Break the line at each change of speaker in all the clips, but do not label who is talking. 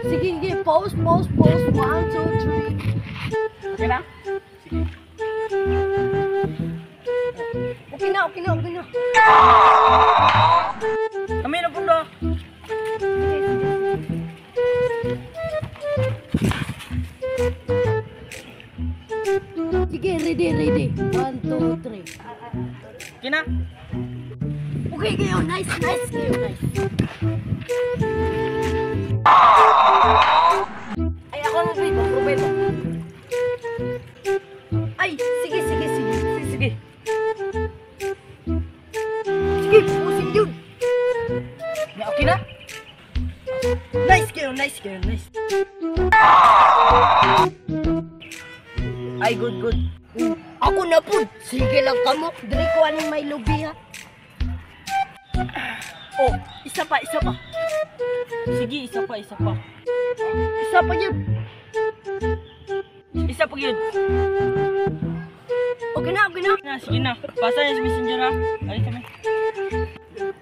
Sige, sige. Pause, pause, pause. 1, 2, 3.
Okay na? Sige.
Okay na, okay na, okay na.
Kami na po na.
Sige, ready, ready. 1, 2, 3.
Okay na?
Okay, kayo. Nice, nice. Kayo, nice. Ay, ako ang prito. Prito. Ay, sige, sige, sige. Sige, sige. Sige, pusin yun.
Ya, okay na?
Nice kayo, nice kayo, nice.
Ay, good, good.
Ako na po. Sige lang kamo. Diri ko anong may lubi ha.
Oh, isa pa, isa pa. Sige, isa pa, isa pa.
Isa pa yun.
Isa pa yun.
Okay na, okay na.
Na, sige na. Pasa niya sa messenger ha. Ay, kami.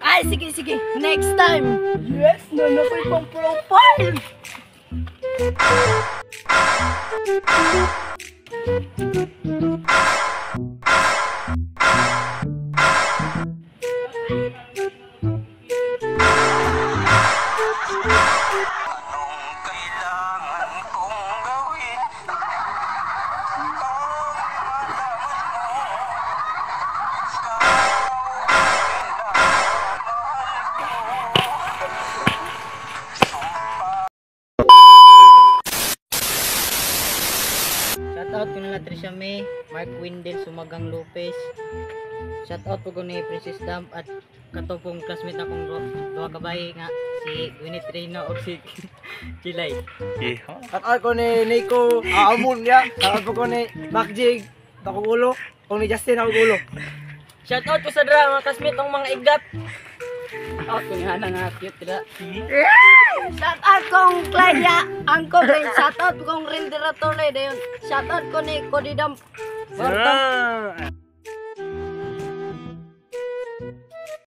Ay, sige, sige. Next time. Yes, nanapay pang profile.
Shoutout ko nila Trisha May, Mark Windel, Sumagang Lopez. Shoutout po ko ni Princess Dam at katupong classmate na kong duha kabay nga si Winnie Trino o si Chilay.
Shoutout ko ni Nico Amon ya. Shoutout ko ni Macjig Takugulo. Kung ni Justin Takugulo.
Shoutout ko sa drama, kasmit ang mga igat.
Shoutout ko ni Hana nga cute tira.
Shout out kong Claudia. Angko rin. Shout out kong Renderatore. Shout out ko ni Kodidam.